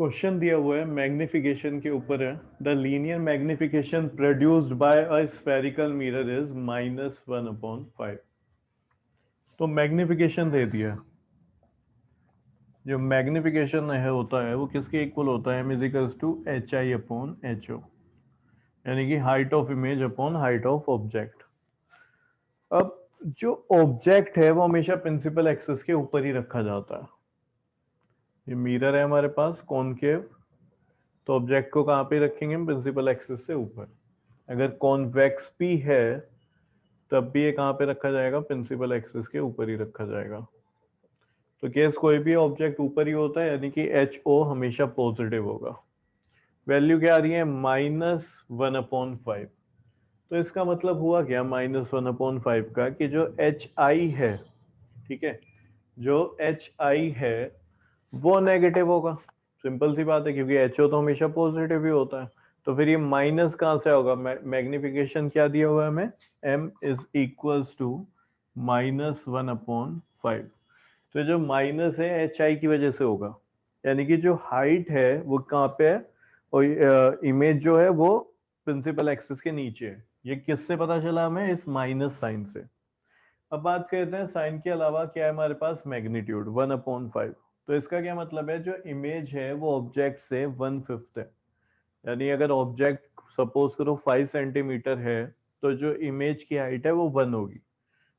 Question दिया हुआ है मैग्निफिकेशन के ऊपर है। The linear magnification produced by a spherical mirror is -1/5। तो मैग्निफिकेशन दे दिया। जो मैग्निफिकेशन है होता है वो किसके इक्वल होता है? m=hi/ho, यानी कि height of image upon height of object. अब जो ऑब्जेक्ट है वो हमेशा प्रिंसिपल एक्सिस के ऊपर ही रखा जाता है। ये मिरर है हमारे पास कॉनकेव, तो ऑब्जेक्ट को कहाँ पे रखेंगे हम? प्रिंसिपल एक्सिस से ऊपर। अगर कॉन्वेक्स भी है तब भी ये कहाँ पे रखा जाएगा? प्रिंसिपल एक्सिस के ऊपर ही रखा जाएगा। तो केस कोई भी ऑब्जेक्ट ऊपर ही होता है, यानी कि एच ओ हमेशा पॉजिटिव होगा। वैल्यू क्या आ रही है? -1/5। तो इसका मतलब हुआ क्या -1/5 का? कि जो एच आई है, ठीक है, जो एच आई है वो नेगेटिव होगा। सिंपल सी बात है, क्योंकि एच ओ तो हमेशा पॉजिटिव ही होता है। तो फिर ये माइनस कहाँ से होगा? मैग्निफिकेशन क्या दिया हुआ है हमें? m=-1/5। तो जो माइनस है एच आई की वजह से होगा, यानी कि जो हाइट है वो कहाँ पे है, और इमेज जो है वो प्रिंसिपल एक्सिस के नीचे है। ये किससे पता चला हमें? इस माइनस साइन से। अब बात करते हैं साइन के अलावा क्या है हमारे पास? मैग्नीट्यूड 1/5। तो इसका क्या मतलब है? जो इमेज है वो ऑब्जेक्ट से 1/5 है। यानी अगर ऑब्जेक्ट सपोज करो 5 सेंटीमीटर है, तो जो इमेज की हाइट है वो 1 होगी।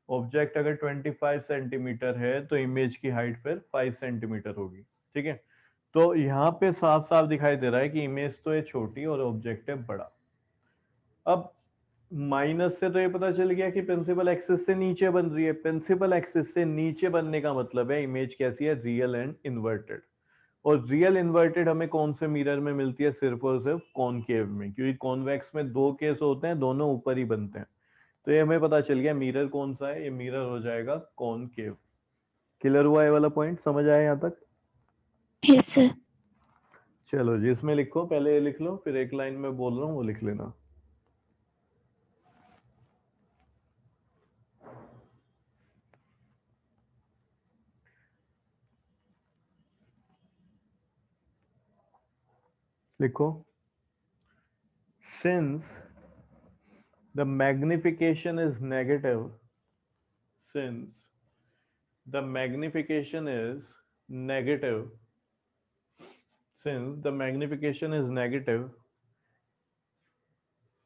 ऑब्जेक्ट अगर 25 सेंटीमीटर है तो इमेज की हाइट फिर 5 सेंटीमीटर होगी। ठीक है, तो यहाँ पे साफ साफ दिखाई दे रहा है कि इमेज तो है छोटी और ऑब्जेक्ट है बड़ा। अब माइनस से तो ये पता चल गया कि प्रिंसिपल एक्सिस से नीचे बन रही है। प्रिंसिपल एक्सिस से नीचे बनने का मतलब है इमेज कैसी है? Real and inverted. और रियल इन्वर्टेड हमें कौन से मिरर में मिलती है? सिर्फ और सिर्फ कॉनकेव में, क्योंकि कॉन्वेक्स में दो केस होते हैं, दोनों ऊपर ही बनते हैं। तो ये हमें पता चल गया मिरर कौन सा है। ये मिरर हो जाएगा कॉनकेव। क्लियर हुआ ये वाला पॉइंट? समझ आया यहाँ तक? Yes sir. चलो जी, इसमें लिखो, पहले ये लिख लो, फिर एक लाइन में बोल रहा हूँ वो लिख लेना। लिखो, since the magnification is negative, since the magnification is negative, since the magnification is negative,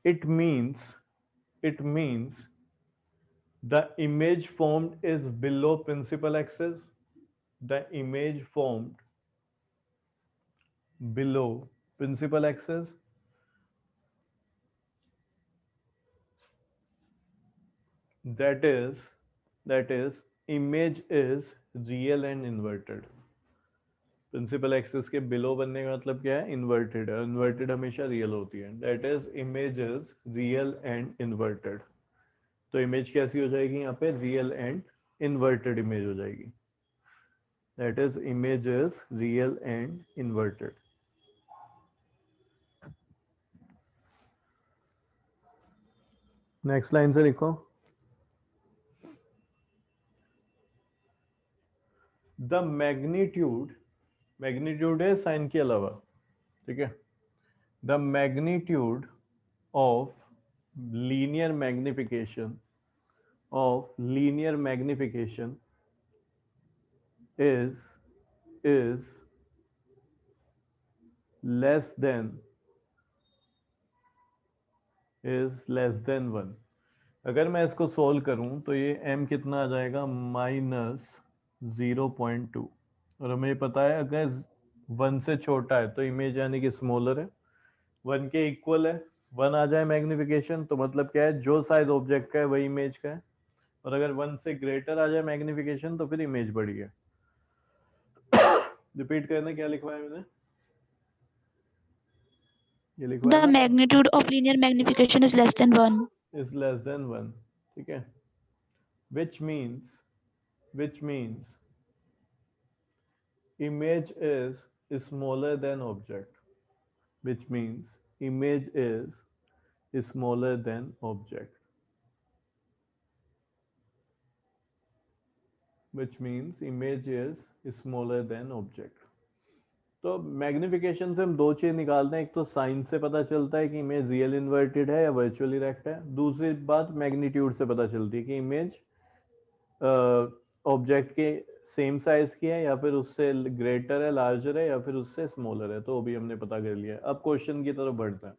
it means, it means the image formed is below principal axis. The image formed below principal axis, that is, that is image is real and inverted। Principal axis के below बनने का मतलब क्या है? Inverted है। Inverted हमेशा real होती है। That is image is real and inverted. तो इमेज कैसी हो जाएगी यहाँ पे? रियल एंड इन्वर्टेड इमेज हो जाएगी। That is image is real and inverted. Next line से लिखो, द मैग्नीट्यूड, मैग्नीट्यूड है साइन के अलावा, ठीक है, the magnitude of linear magnification, of linear magnification is less than, is less than 1। अगर मैं इसको सोल्व करूं तो ये m कितना आ जाएगा? -0.2। और हमें पता है अगर 1 से छोटा है तो इमेज यानी कि स्मॉलर है, 1 के इक्वल है। 1 आ जाए मैग्निफिकेशन तो मतलब क्या है? जो साइज ऑब्जेक्ट का है वही इमेज का है। और अगर 1 से ग्रेटर आ जाए मैग्निफिकेशन तो फिर इमेज बड़ी है। रिपीट करना, क्या लिखवाया मैंने? ये लिखवाया द ना, magnitude of linear magnification is less than 1। Is less than 1। ठीक है, which means, which means image is smaller than object, which means image is smaller than object, which means image is smaller than object। तो magnification से हम दो चीज निकालते हैं, एक तो साइन से पता चलता है कि इमेज रियल इन्वर्टेड है या वर्चुअल इरेक्ट है, दूसरी बात मैग्नीट्यूड से पता चलती है कि इमेज ऑब्जेक्ट के सेम साइज की है या फिर उससे ग्रेटर है, लार्जर है या फिर उससे स्मॉलर है। तो वो भी हमने पता कर लिया। अब क्वेश्चन की तरफ बढ़ते हैं।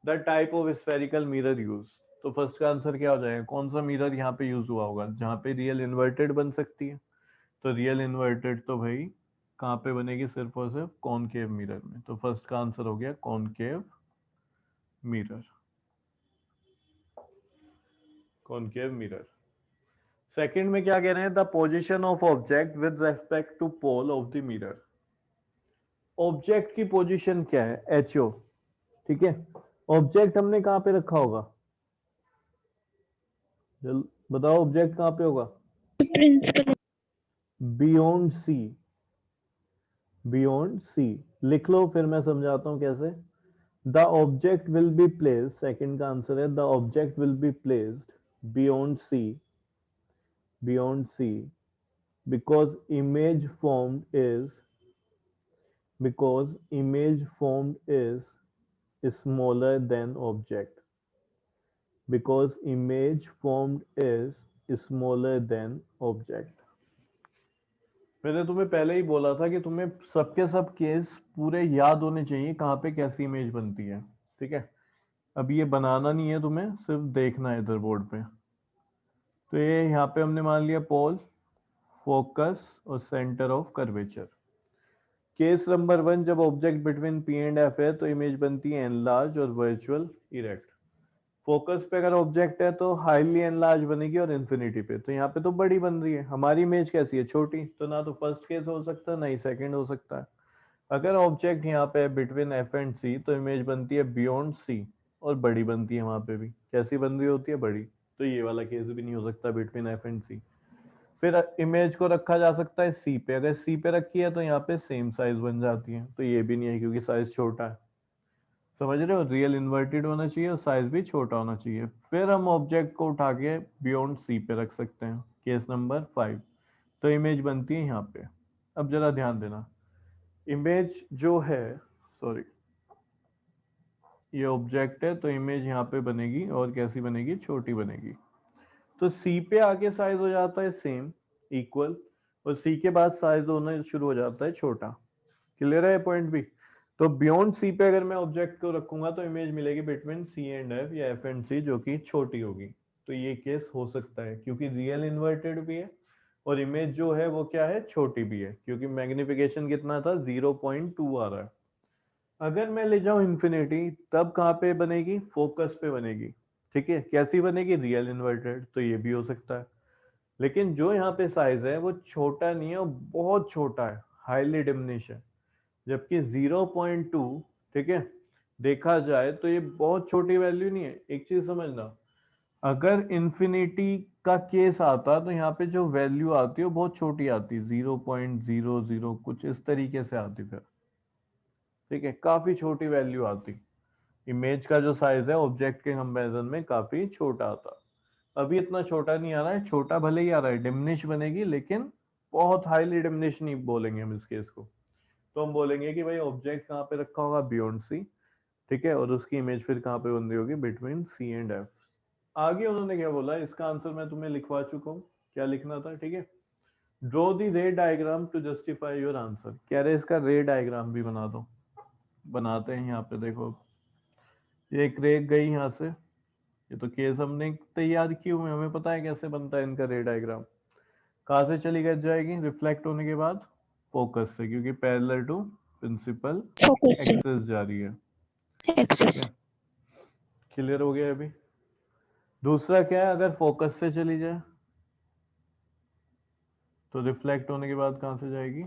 The type of spherical mirror use. तो फर्स्ट का आंसर क्या हो जाएगा, कौन सा मिरर यहाँ पे यूज हुआ होगा जहाँ पे रियल इन्वर्टेड बन सकती है। तो रियल इन्वर्टेड तो भाई कहाँ पे बनेगी, सिर्फ और सिर्फ कॉनकेव मिरर में। तो फर्स्ट का आंसर हो गया concave mirror, concave mirror. Second में क्या कह रहे हैं, the position of object with respect to pole of the mirror. Object की पोजीशन क्या है, एचओ, ठीक है। ऑब्जेक्ट हमने कहां पे रखा होगा, बताओ ऑब्जेक्ट कहां पे होगा, Principal. Beyond C, beyond C. लिख लो फिर मैं समझाता हूं कैसे। The object will be placed, second का आंसर है the object will be placed beyond C, beyond C, because image formed is, because image formed is smaller than object, because image formed is smaller than object। मैंने तुम्हें पहले ही बोला था कि तुम्हें सबके सब केस पूरे याद होने चाहिए कहाँ पे कैसी इमेज बनती है, ठीक है। अब ये बनाना नहीं है तुम्हें, सिर्फ देखना है इधर बोर्ड पे। तो ये यहाँ पे हमने मान लिया पोल, फोकस और centre of curvature. Case number 1, जब object between P and F है तो इमेज बनती है एनलार्ज और वर्चुअल इरेक्ट। फोकस पे अगर ऑब्जेक्ट है तो हाईली एनलार्ज बनेगी और इन्फिनिटी पे, तो यहाँ पे तो बड़ी बन रही है। हमारी इमेज कैसी है, छोटी, तो ना तो फर्स्ट केस हो सकता है ना ही सेकंड हो सकता है। अगर ऑब्जेक्ट यहाँ पे बिटवीन एफ एंड सी तो इमेज बनती है बियॉन्ड सी और बड़ी बनती है। वहां पे भी कैसी बन रही होती है, बड़ी। तो ये वाला केस भी नहीं हो सकता बिटवीन एफ एंड सी। फिर इमेज को रखा जा सकता है सी पे, अगर सी पे रखी है तो यहाँ पे सेम साइज बन जाती है, तो ये भी नहीं है क्योंकि साइज छोटा है। समझ रहे हो, रियल इन्वर्टेड होना चाहिए और साइज भी छोटा होना चाहिए। फिर हम ऑब्जेक्ट को उठा के बियॉन्ड सी पे रख सकते हैं, केस नंबर 5। तो इमेज बनती है यहाँ पे। अब जरा ध्यान देना, इमेज जो है, सॉरी, ये ऑब्जेक्ट है तो इमेज यहाँ पे बनेगी और कैसी बनेगी, छोटी बनेगी। तो सी पे आके साइज हो जाता है सेम, इक्वल, और सी के बाद साइज होना शुरू हो जाता है छोटा। क्लियर है पॉइंट भी। तो बियॉन्ड सी पे अगर मैं ऑब्जेक्ट को रखूंगा तो इमेज मिलेगी बिटवीन सी एंड एफ या एफ एंड सी, जो कि छोटी होगी। तो ये केस हो सकता है क्योंकि रियल इन्वर्टेड भी है और इमेज जो है वो क्या है, छोटी भी है, क्योंकि मैग्निफिकेशन कितना था, 0.2 आ रहा है। अगर मैं ले जाऊं इन्फिनिटी तब कहाँ पे बनेगी, फोकस पे बनेगी, ठीक है। कैसी बनेगी, रियल इन्वर्टेड, तो ये भी हो सकता है। लेकिन जो यहाँ पे साइज है वो छोटा नहीं है, वो बहुत छोटा है, हाईली डिमिनिश है। जबकि 0.2, ठीक है, देखा जाए तो ये बहुत छोटी वैल्यू नहीं है। एक चीज समझना, अगर इंफिनिटी का केस आता तो यहाँ पे जो वैल्यू आती है वो बहुत छोटी आती, 0.00 कुछ इस तरीके से आती फिर, ठीक है, काफी छोटी वैल्यू आती। इमेज का जो साइज है ऑब्जेक्ट के कंपैरिजन में काफी छोटा आता। अभी इतना छोटा नहीं आ रहा है, छोटा भले ही आ रहा है, डिमिनिश बनेगी लेकिन बहुत हाईली डिमिनिश नहीं बोलेंगे हम इस केस को। तो हम बोलेंगे कि भाई ऑब्जेक्ट कहाँ पे रखा होगा, बियॉन्ड सी, ठीक है, और उसकी इमेज फिर कहाँ पे बन रही होगी, बिटवीन सी एंड एफ। आगे उन्होंने क्या बोला, इसका आंसर मैं तुम्हें लिखवा चुका हूँ, क्या लिखना था, ठीक है। Draw the ray diagram to justify your answer. कह रहे इसका रे डायग्राम भी बना दो। बनाते हैं, यहाँ पे देखो, ये एक रे गई यहाँ से, ये तो केस हमने तैयार किए हुए हैं, हमें पता है कैसे बनता है इनका रे डायग्राम। कहाँ से चली गई जाएगी, रिफ्लेक्ट होने के बाद फोकस से, क्योंकि parallel to principal Focus. Axis जा रही है, ठीक Axis. है। क्लियर हो गया अभी। दूसरा क्या है, अगर फोकस से चली जाए तो रिफ्लेक्ट होने के बाद कहां से जाएगी,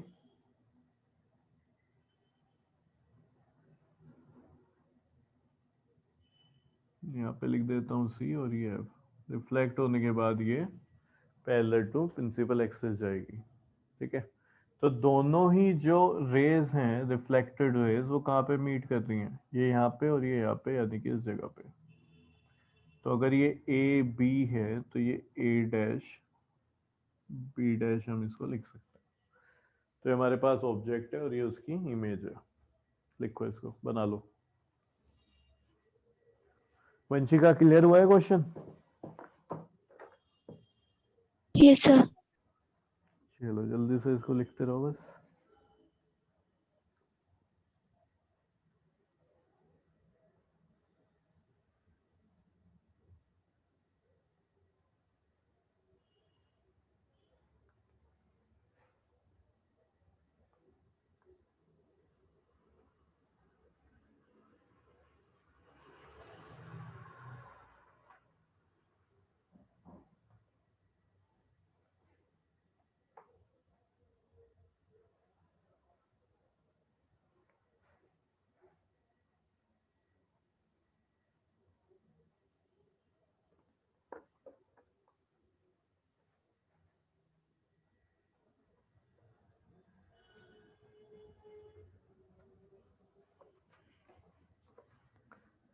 यहाँ पे लिख देता हूँ सी और ये एफ। रिफ्लेक्ट होने के बाद ये पैरेलल टू प्रिंसिपल एक्सेस जाएगी, ठीक है। तो दोनों ही जो रेज हैं, रिफ्लेक्टेड रेज, वो कहाँ पे मीट कर रही हैं, ये यहाँ पे और ये यहाँ पे, यानी कि इस जगह पे। तो अगर ये ए बी है तो ये ए डैश बी डैश हम इसको लिख सकते हैं। तो ये हमारे पास ऑब्जेक्ट है और ये उसकी इमेज है। लिखो इसको, बना लो। वंशिका, क्लियर हुआ है क्वेश्चन? Yes, sir. चलो जल्दी से इसको लिखते रहो बस।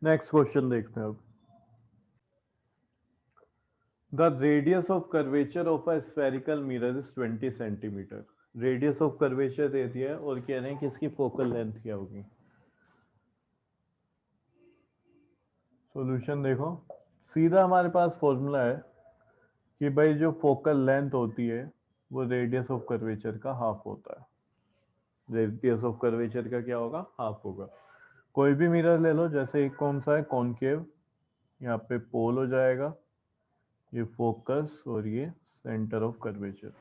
नेक्स्ट क्वेश्चन देखते हैं अब। The radius of curvature of a spherical mirror is 20 centimetre. Radius of curvature दे दिया है और कह रहे हैं कि इसकी फोकल लेंथ क्या होगी। सॉल्यूशन देखो, सीधा हमारे पास फॉर्मूला है कि भाई जो फोकल लेंथ होती है वो रेडियस ऑफ कर्वेचर का हाफ होता है। रेडियस ऑफ कर्वेचर का क्या होगा? हाफ होगा। कोई भी मिरर ले लो, जैसे एक कौन सा है, कॉनकेव, यहाँ पे पोल हो जाएगा, ये फोकस और ये सेंटर ऑफ कर्वेचर।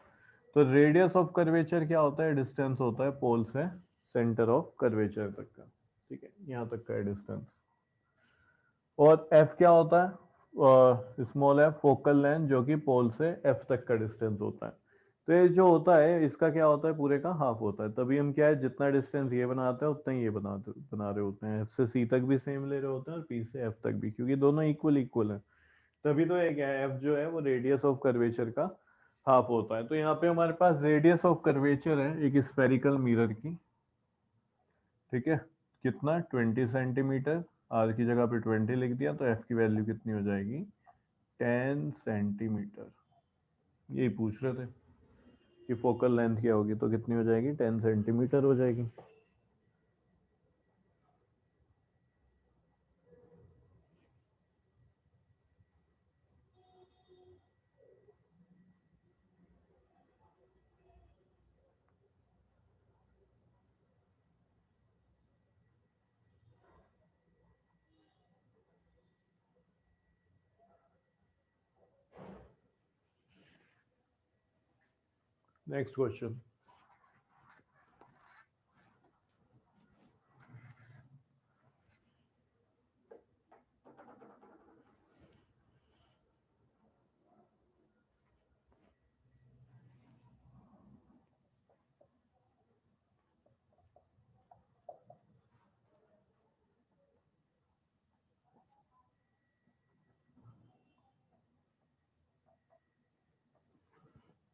तो रेडियस ऑफ कर्वेचर क्या होता है? डिस्टेंस होता है पोल से सेंटर ऑफ कर्वेचर तक का। ठीक है, यहाँ तक का है डिस्टेंस। और एफ क्या होता है? स्मॉल एफ फोकल लेंथ, जो कि पोल से एफ तक का डिस्टेंस होता है। तो ये जो होता है इसका क्या होता है? पूरे का हाफ होता है। तभी हम क्या है, जितना डिस्टेंस ये बनाते हैं उतना ही ये बना रहे होते हैं। एफ से सी तक भी सेम ले रहे होते हैं और पी से एफ तक भी, क्योंकि दोनों इक्वल इक्वल है। तभी तो ये क्या है, एफ जो है वो रेडियस ऑफ कर्वेचर का हाफ होता है। तो यहाँ पे हमारे पास रेडियस ऑफ कर्वेचर है एक स्फेरिकल मिरर की। ठीक है, कितना? 20 सेंटीमीटर। आर की जगह पे 20 लिख दिया, तो एफ की वैल्यू कितनी हो जाएगी? 10 सेंटीमीटर। यही पूछ रहे थे कि फोकल लेंथ क्या होगी, तो कितनी हो जाएगी? 10 सेंटीमीटर हो जाएगी। Next question.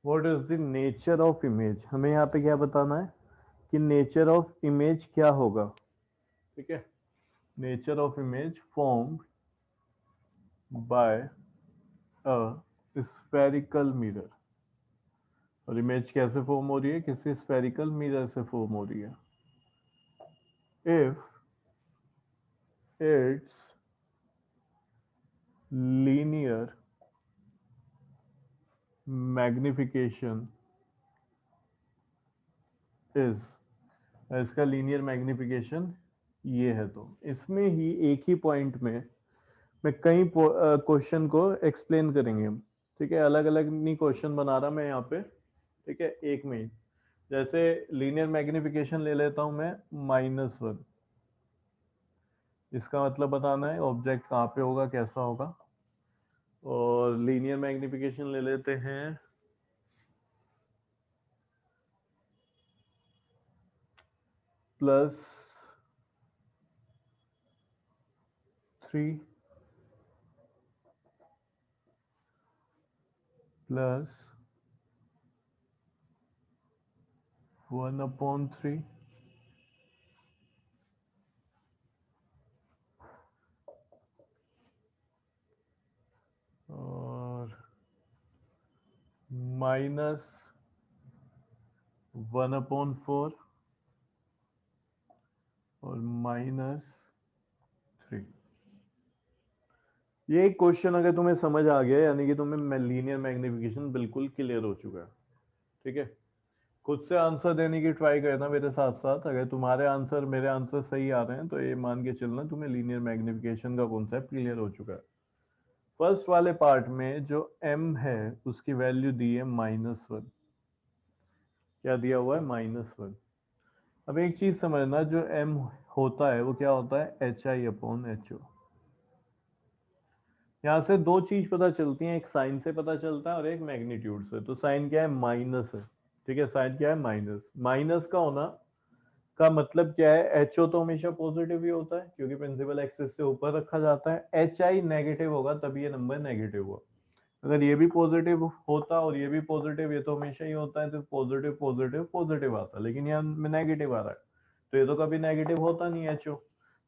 What is the nature of image? हमें यहाँ पे क्या बताना है कि नेचर ऑफ इमेज क्या होगा। ठीक है, nature of image formed by a spherical mirror. और इमेज कैसे फॉर्म हो रही है? किसी स्फेरिकल मिरर से फॉर्म हो रही है। If it's linear magnification is, इसका लीनियर मैग्निफिकेशन ये है। तो इसमें ही एक ही पॉइंट में मैं कई क्वेश्चन को एक्सप्लेन करेंगे हम। ठीक है, अलग अलग नहीं क्वेश्चन बना रहा मैं यहाँ पे। ठीक है, एक में ही। जैसे लीनियर मैग्निफिकेशन ले लेता हूं मैं, -1। इसका मतलब बताना है ऑब्जेक्ट कहाँ पे होगा, कैसा होगा। और लीनियर मैग्निफिकेशन ले लेते हैं +3 +1/3 और 1/4 और -3। ये एक क्वेश्चन अगर तुम्हें समझ आ गया यानी कि तुम्हें लीनियर मैग्निफिकेशन बिल्कुल क्लियर हो चुका है। ठीक है, खुद से आंसर देने की ट्राई करना मेरे साथ साथ। अगर तुम्हारे आंसर मेरे आंसर सही आ रहे हैं तो ये मान के चलना तुम्हें लीनियर मैग्निफिकेशन का कॉन्सेप्ट क्लियर हो चुका है। फर्स्ट वाले पार्ट में जो m है उसकी वैल्यू दी है -1। क्या दिया हुआ है? -1। अब एक चीज समझना, जो m होता है वो क्या होता है? HI/HO। यहाँ से दो चीज पता चलती हैं, एक साइन से पता चलता है और एक मैग्नीट्यूड से। तो साइन क्या है? माइनस है। ठीक है, साइन क्या है? माइनस। माइनस का होना का मतलब क्या है? एचओ तो हमेशा पॉजिटिव ही होता है क्योंकि प्रिंसिपल एक्सिस से ऊपर रखा जाता है। एच आई नेगेटिव होगा तभी ये नंबर नेगेटिव हुआ। अगर ये भी पॉजिटिव होता और ये भी पॉजिटिव, ये तो हमेशा ही होता है, तो पॉजिटिव पॉजिटिव पॉजिटिव आता, लेकिन यहाँ नेगेटिव आ रहा है तो ये तो कभी नेगेटिव होता नहीं एचओ।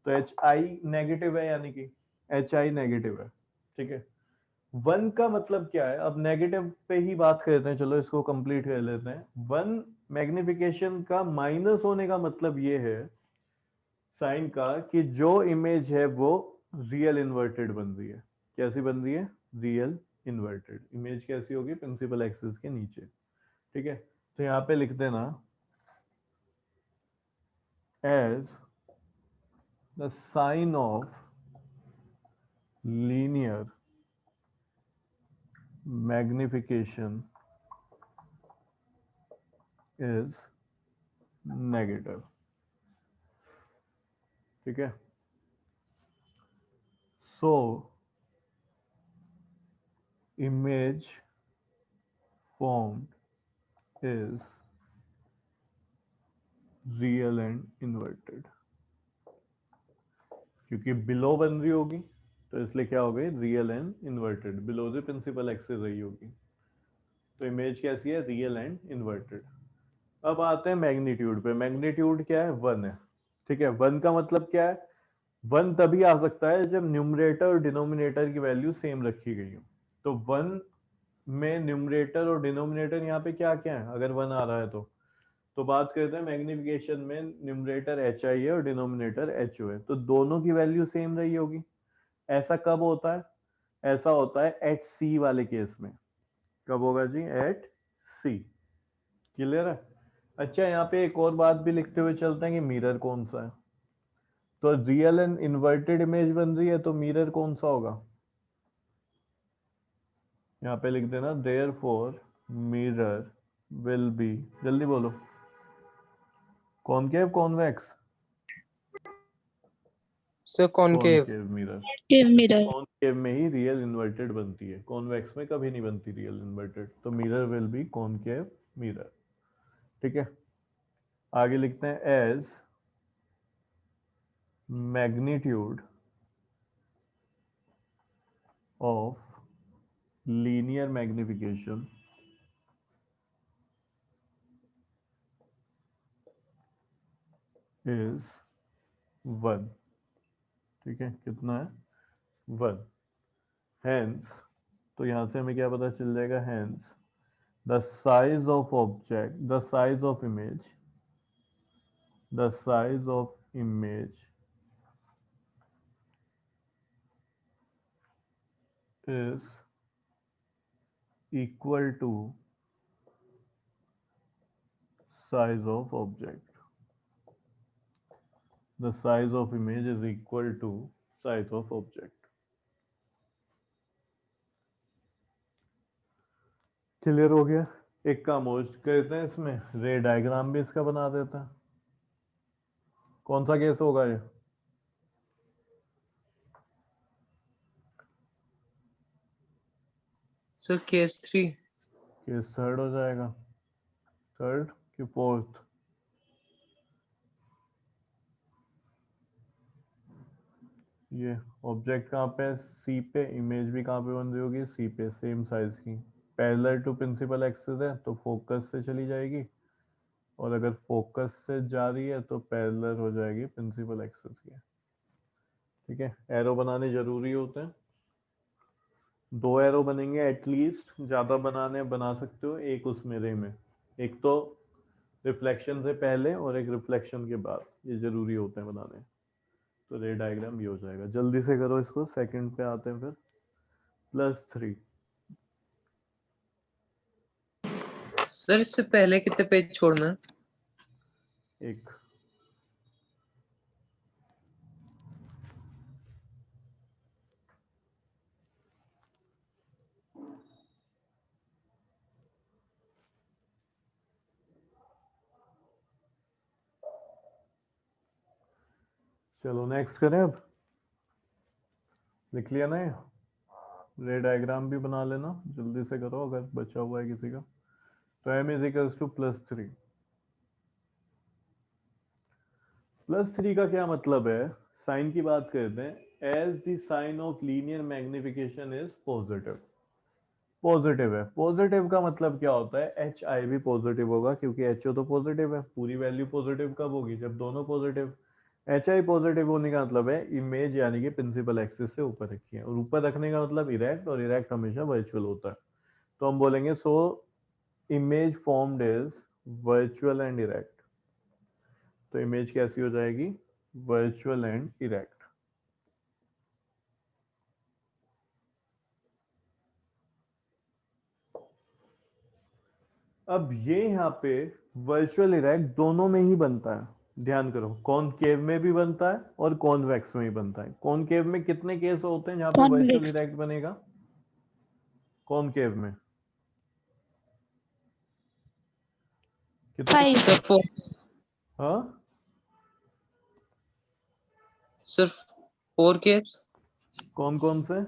तो एच आई नेगेटिव है यानी कि एच आई नेगेटिव है। ठीक है, 1 का मतलब क्या है? अब नेगेटिव पे ही बात करते हैं, चलो इसको कंप्लीट कर लेते हैं। 1 मैग्निफिकेशन का माइनस होने का मतलब ये है साइन का कि जो इमेज है वो रियल इन्वर्टेड बन रही है। कैसी बन रही है? Real inverted. इमेज कैसी होगी? प्रिंसिपल एक्सिस के नीचे। ठीक है, तो यहां पे लिख देना as the sign of linear magnification is negative. ठीक है, so image formed is real and inverted। क्योंकि बिलो बन रही होगी तो इसलिए क्या हो गई? Real and inverted. Below the principal axis रही होगी तो इमेज कैसी है? Real and inverted. अब आते हैं मैग्नीट्यूड पे। मैग्नीट्यूड क्या है? 1 है। ठीक है, 1 का मतलब क्या है? 1 तभी आ सकता है जब न्यूमरेटर और डिनोमिनेटर की वैल्यू सेम रखी गई हो। तो 1 में न्यूमरेटर और डिनोमिनेटर यहाँ पे क्या क्या है अगर 1 आ रहा है तो बात करते हैं मैग्निफिकेशन में न्यूमरेटर एच आई है और डिनोमिनेटर एच ओ है, तो दोनों की वैल्यू सेम रही होगी। ऐसा कब होता है? ऐसा होता है एट सी वाले केस में। कब होगा जी? एट सी। क्लियर है? अच्छा, यहाँ पे एक और बात भी लिखते हुए चलते हैं कि मिरर कौन सा है। तो रियल एंड इन्वर्टेड इमेज बन रही है तो मिरर कौन सा होगा? यहाँ पे लिख देना therefore mirror will be, जल्दी बोलो, concave convex? Sir concave. Concave mirror. Mirror. Concave में ही रियल इन्वर्टेड बनती है, कॉन्वेक्स में कभी नहीं बनती रियल इन्वर्टेड। तो mirror will be concave mirror. ठीक है, आगे लिखते हैं as magnitude of linear magnification is 1। ठीक है, कितना है? 1। हेंस, तो यहां से हमें क्या पता चल जाएगा? Hence the size of object, the size of image, the size of image is equal to size of object। the size of image is equal to size of object। Clear हो गया? एक काम और करते हैं, इसमें रे डायग्राम भी इसका बना देते हैं। कौन सा केस होगा ये? Sir case 3। केस थर्ड हो जाएगा। थर्ड कि फोर्थ? ये ऑब्जेक्ट कहाँ पे है? सी पे। इमेज भी कहाँ पे बन रही होगी? सी पे, सेम साइज की। पैरेलल टू प्रिंसिपल एक्सिस है तो फोकस से चली जाएगी, और अगर फोकस से जा रही है तो पैरेलल हो जाएगी प्रिंसिपल एक्सिस के। ठीक है, एरो बनाने जरूरी होते हैं। 2 एरो बनेंगे एटलीस्ट, ज्यादा बनाने बना सकते हो एक उसमें रे में। एक तो रिफ्लेक्शन से पहले और एक रिफ्लेक्शन के बाद, ये जरूरी होते हैं बनाने। तो रे डायग्राम ये हो जाएगा। जल्दी से करो इसको, सेकंड पे आते हैं फिर। +3। सर इससे पहले कितने पेज छोड़ना है? एक। चलो नेक्स्ट करें अब। लिख लिया ना ये? रे डायग्राम भी बना लेना, जल्दी से करो अगर बचा हुआ है किसी का। तो m इज इक्वल्स टू +3। +3 का क्या मतलब है? साइन की बात करते हैं। As the sign of linear magnification is positive. Positive है। पॉजिटिव का मतलब क्या होता है? एच आई भी पॉजिटिव होगा, क्योंकि एच ओ तो पॉजिटिव है। पूरी वैल्यू पॉजिटिव कब होगी? जब दोनों पॉजिटिव। एच आई पॉजिटिव होने का मतलब है इमेज यानी कि प्रिंसिपल एक्सिस से ऊपर रखी है, और ऊपर रखने का मतलब इरेक्ट, और इरेक्ट हमेशा वर्चुअल होता है। तो हम बोलेंगे सो image formed is virtual and erect. तो इमेज कैसी हो जाएगी? Virtual and erect. अब ये यहाँ पे वर्चुअल इरेक्ट दोनों में ही बनता है। ध्यान करो, कॉनकेव में भी बनता है और कॉन्वेक्स में भी बनता है। कॉनकेव में कितने केस होते हैं जहां पे वर्चुअल कॉन्वेक्स इरेक्ट बनेगा? कॉनकेव में कितने 5 सर फोर। हाँ, सर 4 केस। कौन कौन से?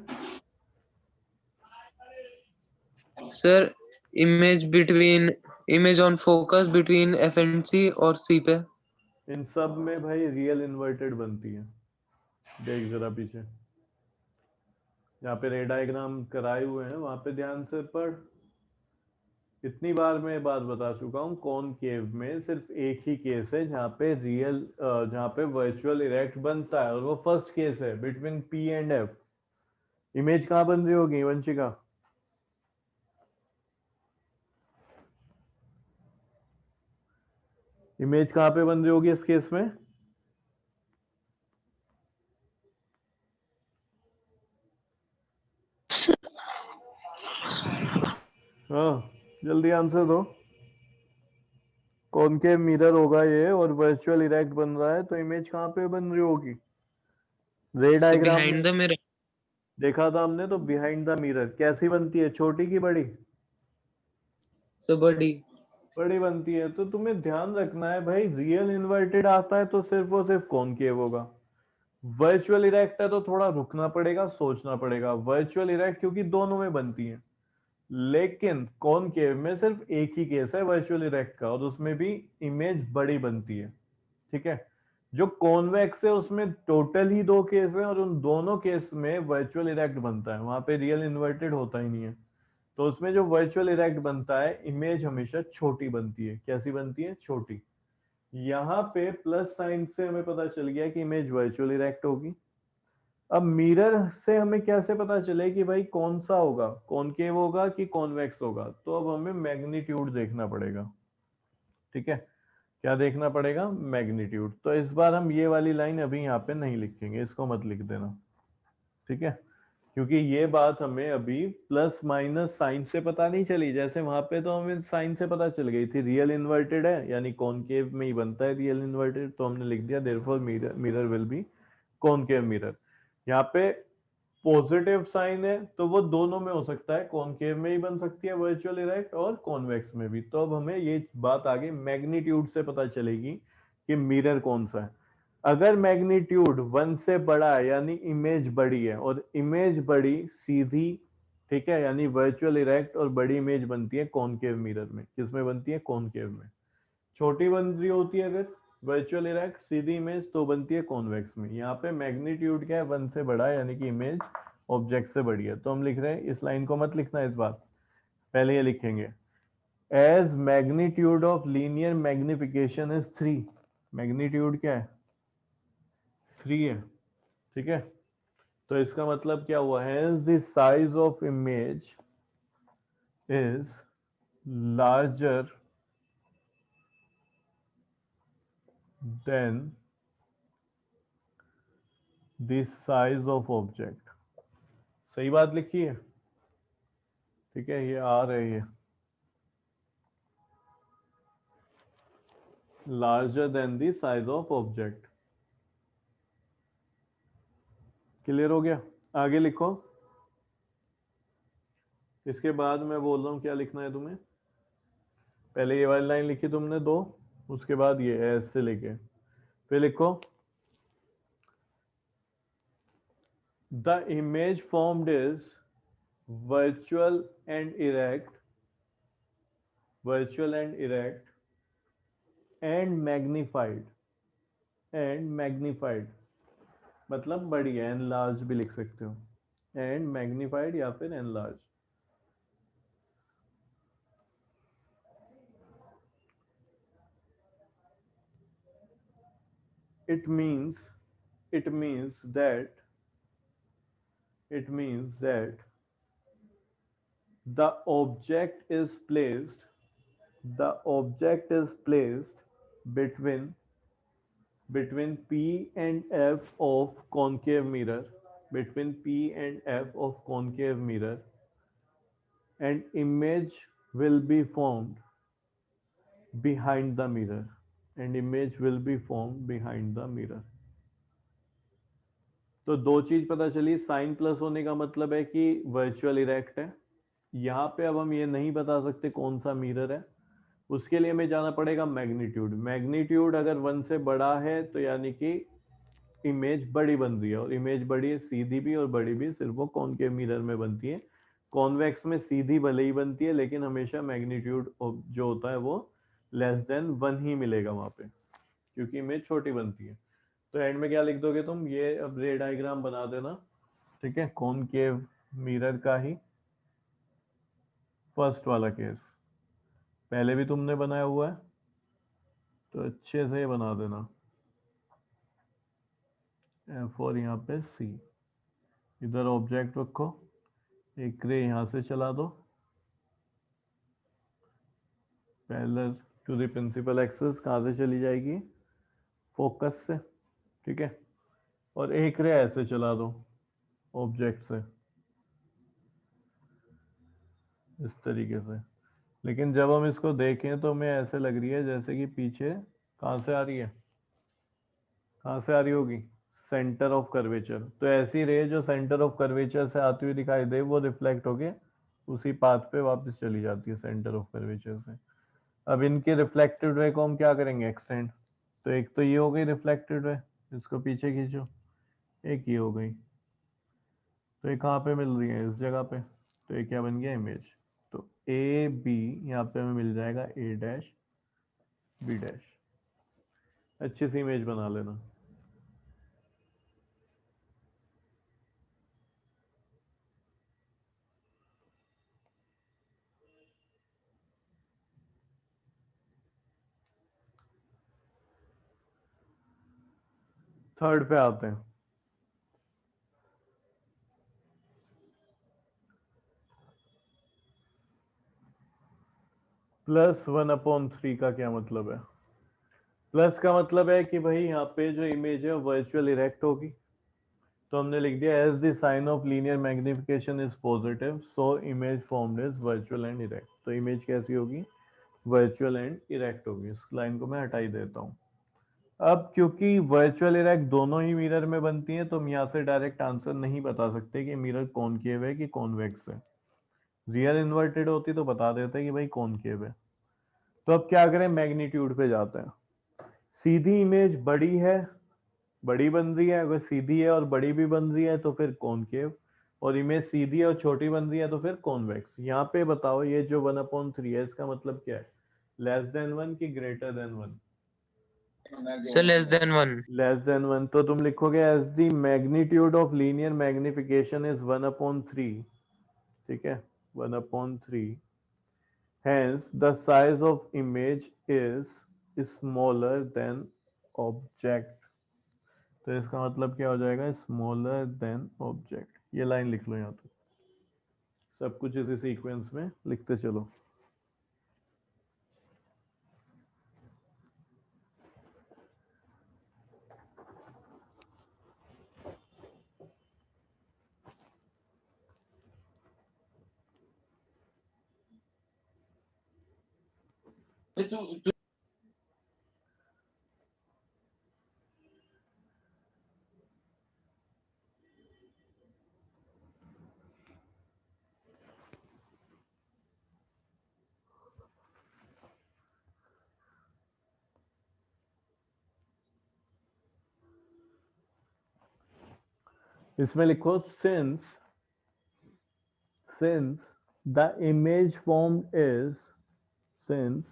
Sir image on focus between FNC और C पे। इन सब में भाई रियल इन्वर्टेड बनती है। देख जरा पीछे, यहाँ पे रे डायग्राम कराए हुए हैं, वहां पे ध्यान से पढ़। इतनी बार मैं ये बात बता चुका हूँ, कॉनकेव में सिर्फ एक ही केस है जहाँ पे जहाँ पे वर्चुअल इरेक्ट बनता है, और वो फर्स्ट केस है between P and F। Image कहाँ बन रही होगी वंशिका? इमेज कहाँ पे बन रही होगी इस केस में? हाँ, जल्दी आंसर दो। कॉनकेव मिरर होगा ये, और वर्चुअल इरेक्ट बन रहा है, तो इमेज कहाँ पे बन रही होगी? रे सर डायग्राम में बिहाइंड द मिरर। देखा था हमने, तो बिहाइंड द मिरर कैसी बनती है? छोटी की बड़ी? सर बड़ी। बड़ी बनती है। तो तुम्हें ध्यान रखना है भाई, रियल इन्वर्टेड आता है तो सिर्फ और सिर्फ कॉनकेव होगा। वर्चुअल इरेक्ट है तो थोड़ा रुकना पड़ेगा, सोचना पड़ेगा। वर्चुअल इरेक्ट क्योंकि दोनों में बनती है, लेकिन कॉनकेव में सिर्फ एक ही केस है वर्चुअल इरेक्ट का, और उसमें भी इमेज बड़ी बनती है। ठीक है। जो कॉन्वेक्स है उसमें टोटल ही 2 केस हैं, और उन दोनों केस में वर्चुअल इरेक्ट बनता है, वहां पे रियल इन्वर्टेड होता ही नहीं है। तो उसमें जो वर्चुअल इरेक्ट बनता है, इमेज हमेशा छोटी बनती है। कैसी बनती है? छोटी। यहाँ पे प्लस साइन से हमें पता चल गया कि इमेज वर्चुअल इरेक्ट होगी। अब मिरर से हमें कैसे पता चले कि भाई कौन सा होगा, कॉनकेव होगा कि कॉन्वेक्स होगा? तो अब हमें मैग्नीट्यूड देखना पड़ेगा। ठीक है, क्या देखना पड़ेगा? मैग्नीट्यूड। तो इस बार हम ये वाली लाइन अभी यहाँ पे नहीं लिखेंगे, इसको मत लिख देना। ठीक है, क्योंकि ये बात हमें अभी प्लस माइनस साइन से पता नहीं चली। जैसे वहां पे तो हमें साइन से पता चल गई थी, रियल इन्वर्टेड है यानी कॉनकेव में ही बनता है रियल इन्वर्टेड, तो हमने लिख दिया therefore mirror will be concave mirror. यहाँ पे पॉजिटिव साइन है तो वो दोनों में हो सकता है, कॉनकेव में ही बन सकती है वर्चुअल इरेक्ट, और कॉन्वेक्स में भी। तो अब हमें ये बात आगे मैग्नीट्यूड से पता चलेगी कि मिरर कौन सा है। अगर मैग्नीट्यूड 1 से बड़ा है यानी इमेज बड़ी है, और इमेज बड़ी सीधी, ठीक है, यानी वर्चुअल इरेक्ट, और बड़ी इमेज बनती है कॉनकेव मिरर में। किसमें बनती है? कॉनकेव में। छोटी बन रही होती है अगर वर्चुअल इरेक्ट सीधी इमेज, तो बनती है कॉन्वेक्स में। यहाँ पे मैग्नीट्यूड क्या है? 1 से बड़ा है, यानी कि इमेज ऑब्जेक्ट से बड़ी है। तो हम लिख रहे हैं, इस लाइन को मत लिखना इस बार, पहले ये लिखेंगे as magnitude of linear magnification is 3। Magnitude क्या है? 3 है। ठीक है, तो इसका मतलब क्या हुआ? Hence the size of image is larger than the size of object। सही बात लिखी है, ठीक है, ये आ रही है larger than the size of object। Clear हो गया? आगे लिखो। इसके बाद मैं बोल रहा हूं क्या लिखना है तुम्हें। पहले ये वाली लाइन लिखी तुमने दो, उसके बाद ये एस से लेके फिर लिखो the image formed is virtual and erect, virtual and erect and magnified, and magnified मतलब बड़ी है, enlarge भी लिख सकते हो, and magnified या फिर enlarge। it means it means that it means that the object is placed the object is placed between P and F of concave mirror, between P and F of concave mirror, and image will be formed behind the mirror, and image will be formed behind the mirror। तो दो चीज पता चली, sign plus होने का मतलब है कि वर्चुअल इरेक्ट है। यहाँ पे अब हम ये नहीं बता सकते कौन सा मिरर है, उसके लिए हमें जाना पड़ेगा मैग्नीट्यूड। मैग्नीट्यूड अगर 1 से बड़ा है तो यानी कि इमेज बड़ी बन रही है, और इमेज बड़ी है सीधी भी और बड़ी भी सिर्फ वो कॉनकेव मिरर में बनती है। कॉन्वेक्स में सीधी भले ही बनती है लेकिन हमेशा मैग्नीट्यूड जो होता है वो लेस देन 1 ही मिलेगा वहां पे, क्योंकि इमेज छोटी बनती है। तो एंड में क्या लिख दोगे तुम, ये अब रे डायग्राम बना देना, ठीक है, कॉनकेव मिरर का ही फर्स्ट वाला केस पहले भी तुमने बनाया हुआ है तो अच्छे से बना देना। एफ और यहाँ पे सी, इधर ऑब्जेक्ट रखो, एक रे यहाँ से चला दो parallel to the principal axis. कहाँ से चली जाएगी, फोकस से, ठीक है, और एक रे ऐसे चला दो ऑब्जेक्ट से इस तरीके से। लेकिन जब हम इसको देखें तो हमें ऐसे लग रही है जैसे कि पीछे कहाँ से आ रही है, कहाँ से आ रही होगी, सेंटर ऑफ कर्वेचर। तो ऐसी रे जो सेंटर ऑफ कर्वेचर से आती हुई दिखाई दे वो रिफ्लेक्ट होके उसी पाथ पे वापस चली जाती है सेंटर ऑफ कर्वेचर से। अब इनके रिफ्लेक्टेड रे को हम क्या करेंगे, एक्सटेंड। तो एक तो ये हो गई रिफ्लेक्टेड रे, इसको पीछे खींचो, एक ये हो गई, तो ये कहाँ पे मिल रही है, इस जगह पे, तो ये क्या बन गया, इमेज। तो ए बी यहाँ पे हमें मिल जाएगा ए डैश बी डैश। अच्छी सी इमेज बना लेना। थर्ड पे आते हैं। +1/3 का क्या मतलब है, प्लस का मतलब है कि भाई यहाँ पे जो इमेज है वर्चुअल इरेक्ट होगी। तो हमने लिख दिया as the sign of linear magnification is positive so image formed is virtual and erect. तो इमेज कैसी होगी, वर्चुअल एंड इरेक्ट होगी। इस लाइन को मैं हटा ही देता हूँ। अब क्योंकि वर्चुअल इरेक्ट दोनों ही मिरर में बनती हैं तो हम यहाँ से डायरेक्ट आंसर नहीं बता सकते कि मिरर कॉनकेव है कि कॉन्वेक्स है। रियल इन्वर्टेड होती तो बता देते कि भाई कॉनकेव है। तो अब क्या करें, मैग्नीट्यूड पे जाते हैं। सीधी इमेज बड़ी है, बड़ी बन रही है, अगर सीधी है और बड़ी भी बन रही है तो फिर कॉनकेव, और इमेज सीधी है और छोटी बन रही है तो फिर कॉन्वेक्स। यहाँ पे बताओ ये जो 1/3 है इसका मतलब क्या है, लेस देन 1 की greater than 1? Sir less than 1। Less than 1। तो तुम लिखोगे as the magnitude of linear magnification is 1/3, ठीक है, 1/3, hence the size of image is smaller than object। तो इसका मतलब क्या हो जाएगा, स्मॉलर देन ऑब्जेक्ट। ये लाइन लिख लो यहाँ तक, सब कुछ इसी सीक्वेंस में लिखते चलो। इसमें लिखो since the image formed is since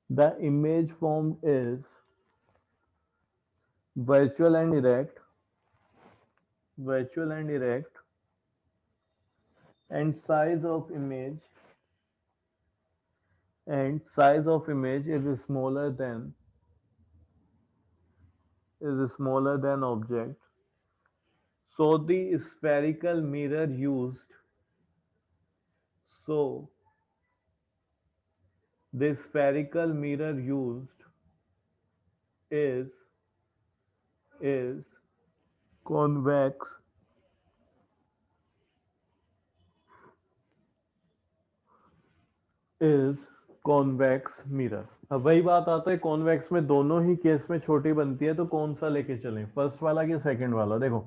the image formed is virtual and erect and size of image is smaller than object, so the spherical mirror used so the spherical mirror used is convex is convex mirror. अब वही बात आता है, convex में दोनों ही case में छोटी बनती है, तो कौन सा लेके चलें, फर्स्ट वाला कि सेकंड वाला? देखो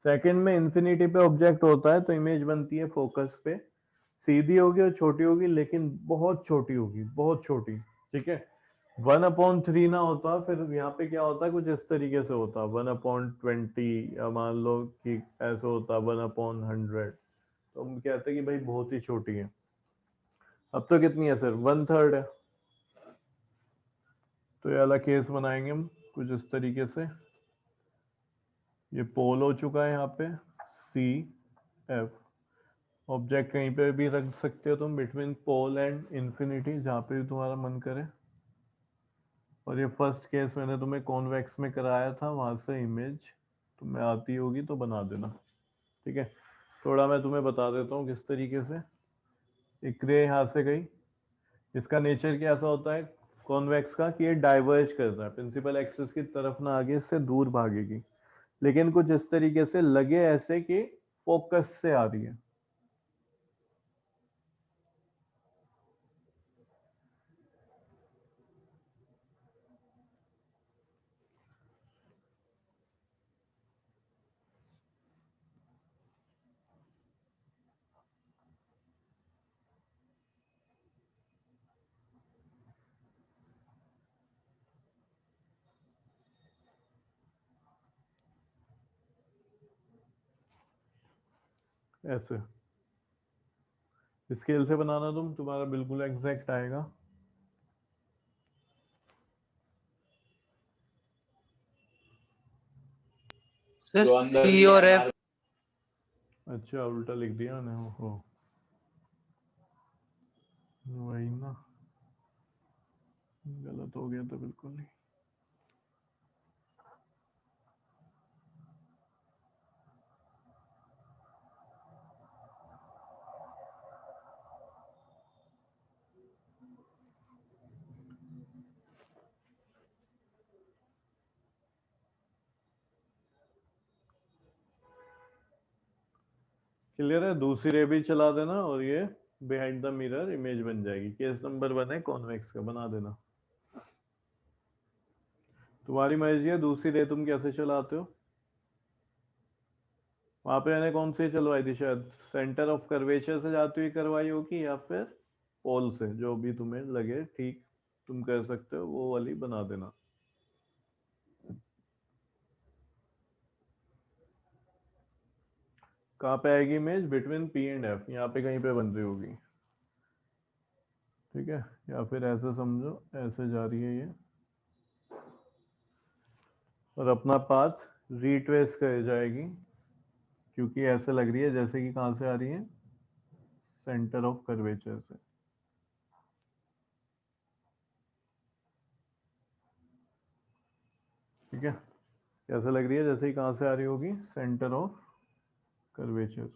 सेकंड में इंफिनिटी पे ऑब्जेक्ट होता है तो इमेज बनती है फोकस पे, सीधी होगी और छोटी होगी, लेकिन बहुत छोटी होगी, बहुत छोटी, ठीक है। 1/3 ना होता, फिर यहाँ पे क्या होता है, कुछ इस तरीके से होता 1/20, या मान लो कि ऐसे होता 1/100, तो हम कहते हैं कि भाई बहुत ही छोटी है। अब तो कितनी है सर, 1/3 है, तो ये वाला केस बनाएंगे हम कुछ इस तरीके से। ये पोल हो चुका है यहाँ पे सी एफ, ऑब्जेक्ट कहीं पे भी रख सकते हो तुम बिटवीन पोल एंड इंफिनिटी, जहाँ पे भी तुम्हारा मन करे। और ये फर्स्ट केस मैंने तुम्हें कॉन्वेक्स में कराया था, वहां से इमेज तुम्हें आती होगी तो बना देना, ठीक है। थोड़ा मैं तुम्हें बता देता हूँ किस तरीके से। एक रे यहाँ से गई, इसका नेचर कैसा होता है कॉन्वेक्स का, कि ये डाइवर्ज करता है, प्रिंसिपल एक्सिस की तरफ ना आगे, इससे दूर भागेगी, लेकिन कुछ इस तरीके से लगे ऐसे कि फोकस से आ रही है। ऐसे स्केल से बनाना तुम, तुम्हारा बिल्कुल एग्जैक्ट आएगा। सर सी और एफ। अच्छा उल्टा लिख दिया मैंने, हो वही ना, गलत हो गया तो बिल्कुल ही। क्लियर है, दूसरी रे भी चला देना और ये बिहाइंड द मिरर इमेज बन जाएगी। केस नंबर 1 है कॉन्वेक्स का, बना देना। तुम्हारी मर्जी है दूसरी रे तुम कैसे चलाते हो। वहां पे मैंने कौन सी चलवाई थी, शायद सेंटर ऑफ कर्वेचर से जाती हुई करवाई होगी, या फिर पोल से, जो भी तुम्हें लगे ठीक तुम कर सकते हो, वो वाली बना देना। कहाँ पे आएगी image, between P and F, यहाँ पे कहीं पे बन रही होगी, ठीक है। या फिर ऐसे समझो, ऐसे जा रही है ये, और अपना पाथ रिट्रेस कर जाएगी, क्योंकि ऐसे लग रही है जैसे कि कहाँ से आ रही है, सेंटर ऑफ कर्वेचर से, ठीक है। कैसे लग रही है, जैसे ही कहाँ से आ रही होगी, सेंटर ऑफ कर्वेचर,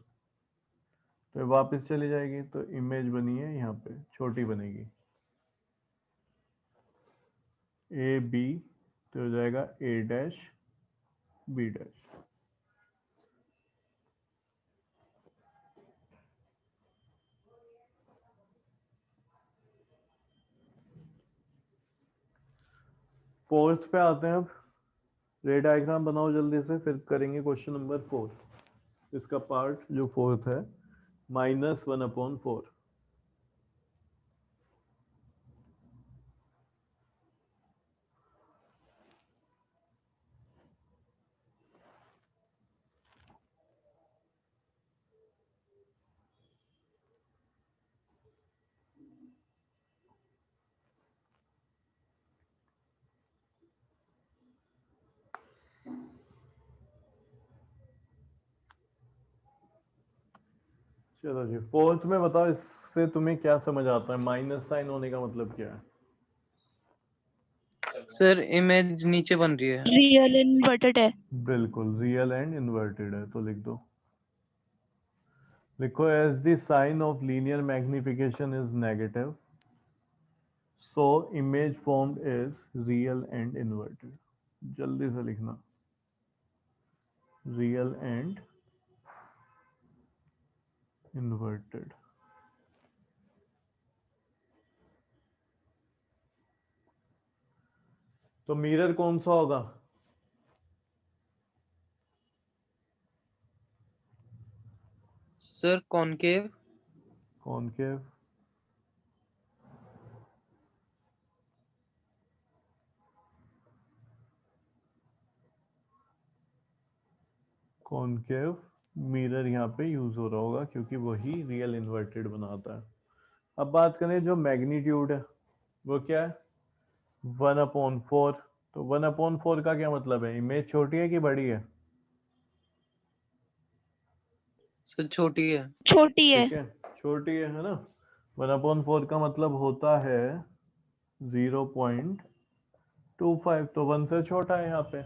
तो वापस चली जाएगी, तो इमेज बनी है यहाँ पे, छोटी बनेगी ए बी, तो हो जाएगा ए डैश बी डैश। फोर्थ पे आते हैं अब। रे डायग्राम बनाओ जल्दी से, फिर करेंगे क्वेश्चन नंबर 4। इसका पार्ट जो फोर्थ है, -1/4। चलो जी, फोर्थ में बताओ इससे तुम्हें क्या समझ आता है? माइनस साइन होने का मतलब क्या है? सर इमेज नीचे बन रही है। रियल इन्वर्टेड है। बिल्कुल, रियल एंड इन्वर्टेड है, तो लिख दो। लिखो, as the sign of linear magnification is negative, so image formed is real and inverted. जल्दी से लिखना, रियल एंड इन्वर्टेड। तो मिरर कौन सा होगा? Sir concave. Concave. Concave mirror यहाँ पे यूज हो रहा होगा, क्योंकि वही रियल इन्वर्टेड बनाता है। अब बात करें जो मैग्नीट्यूड है, वो क्या है? 1/4। तो 1/4 का क्या मतलब है? इमेज छोटी है कि बड़ी है? सर छोटी है। छोटी है। ठीक है, छोटी है ना। 1/4 का मतलब होता है 0.25, तो 1 से छोटा है यहाँ पे।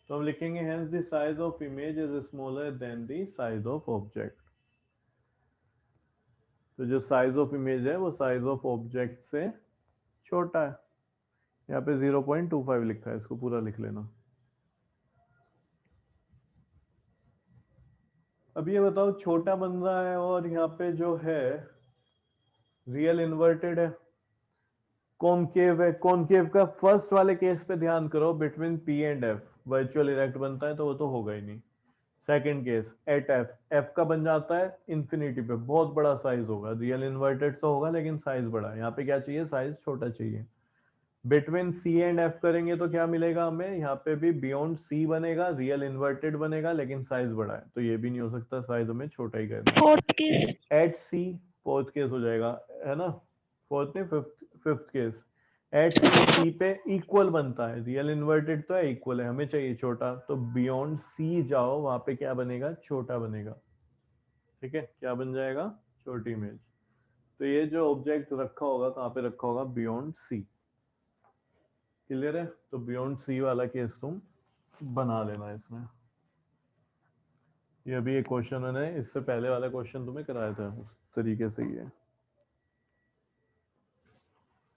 तो हम लिखेंगे hence the size of image is smaller than the size of object. तो जो साइज ऑफ इमेज है वो साइज ऑफ ऑब्जेक्ट से छोटा है। यहाँ पे 0.25 लिखा है, इसको पूरा लिख लेना। अब ये बताओ, छोटा बन रहा है और यहाँ पे जो है रियल इन्वर्टेड है, कॉनकेव है। कॉनकेव का फर्स्ट वाले केस पे ध्यान करो, between P and F virtual erect बनता है, तो वो तो होगा ही नहीं। Second case, at F, F का बन जाता है इंफिनिटी पे, बहुत बड़ा साइज होगा। रियल इन्वर्टेड तो होगा लेकिन साइज बड़ा है। यहाँ पे क्या चाहिए? साइज छोटा चाहिए। बिटवीन सी एंड एफ करेंगे तो क्या मिलेगा हमें? यहाँ पे भी बियॉन्ड सी बनेगा, रियल इन्वर्टेड बनेगा, लेकिन साइज बड़ा है, तो ये भी नहीं हो सकता, साइज हमें छोटा ही करना है। Fourth case. Eight C fourth case हो जाएगा, है ना। फोर्थ नहीं, फिफ्थ केस। एट सी पे इक्वल बनता है, रियल इन्वर्टेड तो है, इक्वल है, हमें चाहिए छोटा, तो बियॉन्ड सी जाओ, वहां पे क्या बनेगा? छोटा बनेगा। ठीक है, क्या बन जाएगा? छोटी इमेज। तो ये जो ऑब्जेक्ट रखा होगा, कहाँ पे रखा होगा? बियॉन्ड सी। क्लियर है? तो बियॉन्ड सी वाला केस तुम बना लेना इसमें। ये अभी एक क्वेश्चन मैंने इससे पहले वाला क्वेश्चन तुम्हें कराया था, उस तरीके से ही है।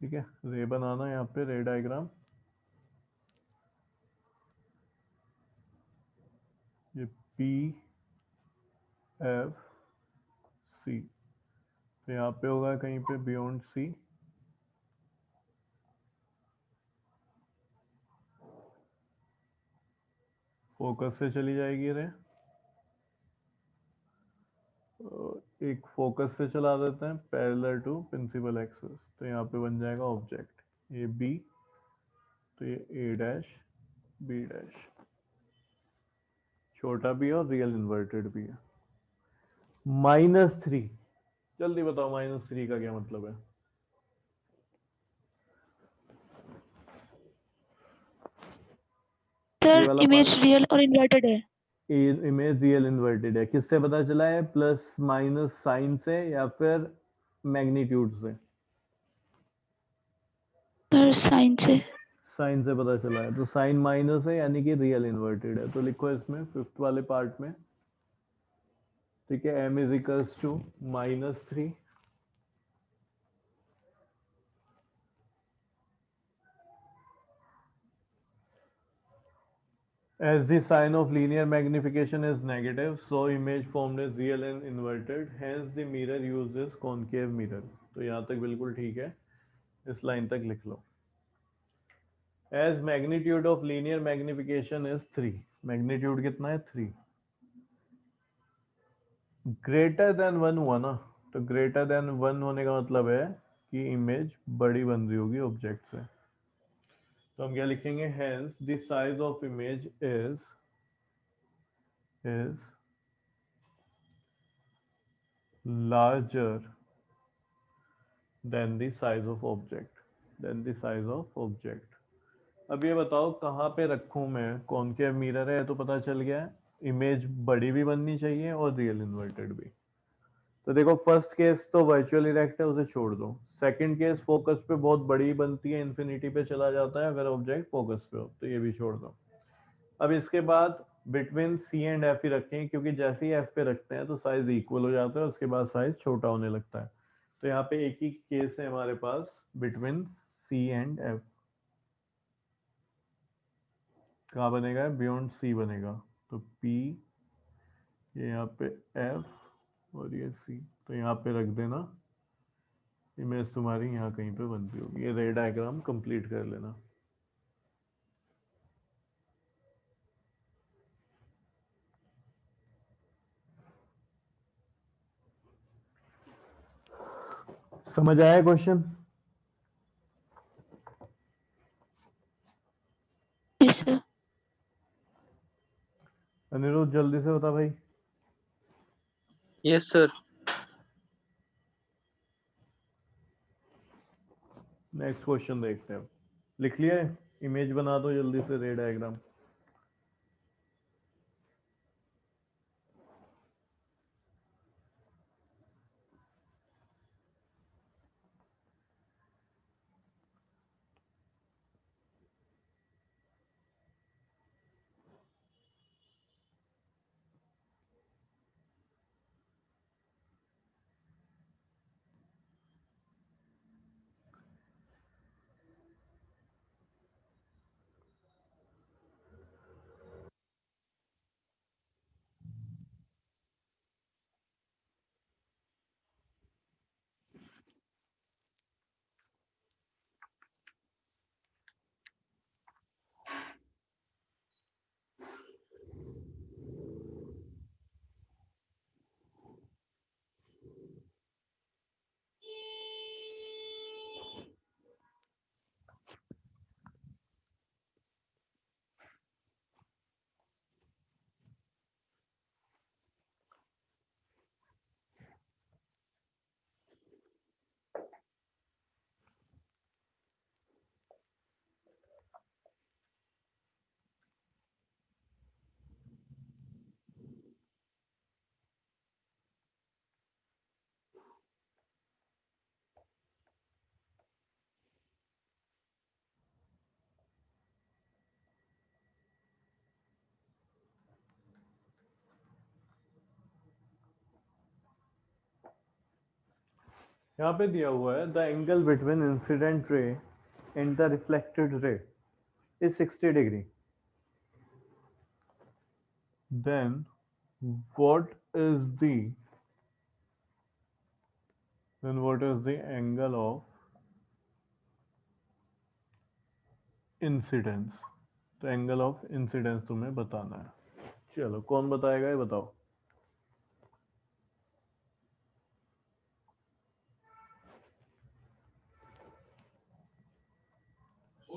ठीक है, रे बनाना यहाँ पे, रे डायग्राम। ये पी एफ सी, तो यहाँ पे होगा कहीं पे बियॉन्ड सी। फोकस से चली जाएगी रे, एक फोकस से चला देते हैं पैरेलल टू प्रिंसिपल एक्सिस, तो यहाँ पे बन जाएगा ऑब्जेक्ट ये बी, तो ये ए डैश बी डैश। छोटा भी है और रियल इन्वर्टेड भी है। -3, जल्दी बताओ -3 का क्या मतलब है? ये सर वाला इमेज पार्ट, रियल और इन्वर्टेड है। इमेज रियल इन्वर्टेड है, किससे पता चला है? प्लस माइनस साइन से या फिर मैग्नीट्यूड से? सर साइन से। साइन से पता चला है, तो साइन माइनस है यानी कि रियल इन्वर्टेड है, तो लिखो इसमें फिफ्थ वाले पार्ट में। ठीक है, m is equals to -3 as the sign of linear magnification is negative, so image formed is real and inverted, hence the mirror uses concave mirror। तो यहाँ तक बिल्कुल ठीक है, इस लाइन तक लिख लो। As magnitude of linear magnification is 3, magnitude कितना है 3, ग्रेटर देन 1 हुआ ना, तो ग्रेटर देन 1 होने का मतलब है कि इमेज बड़ी बन रही होगी ऑब्जेक्ट से। तो हम क्या लिखेंगे, hence the size of image is larger than the size of object, then the size of object. अब ये बताओ कहाँ पे रखूं मैं, कॉनकेव मिरर है तो पता चल गया है, इमेज बड़ी भी बननी चाहिए और रियल इन्वर्टेड भी। तो देखो फर्स्ट केस तो वर्चुअल इरेक्ट है, उसे छोड़ दो। सेकंड केस फोकस पे बहुत बड़ी बनती है, इन्फिनिटी पे चला जाता है अगर ऑब्जेक्ट फोकस पे हो, तो ये भी छोड़ दो। अब इसके बाद बिटवीन सी एंड एफ ही रखें, क्योंकि जैसे ही एफ पे रखते हैं तो साइज इक्वल हो जाता है, उसके बाद साइज छोटा होने लगता है। तो यहाँ पे एक ही केस है हमारे पास, बिटवीन सी एंड एफ। कहाँ बनेगा, बियॉन्ड सी बनेगा। तो पी, ये यहाँ पे एफ और ये सी, तो यहाँ पे रख देना, इमेज तुम्हारी यहाँ कहीं पे बनती होगी। ये रे डायग्राम कंप्लीट कर लेना। समझ आया क्वेश्चन? Yes sir. अनिरुद्ध जल्दी से बता भाई। Yes sir. नेक्स्ट क्वेश्चन देखते हैं। लिख लिया है? इमेज बना दो जल्दी से, रे डायग्राम। यहाँ पे दिया हुआ है the angle between incident ray and the reflected ray is 60 degree, then what is the what is the angle of incidence. तो एंगल ऑफ इंसिडेंस तुम्हें बताना है। चलो कौन बताएगा ये बताओ।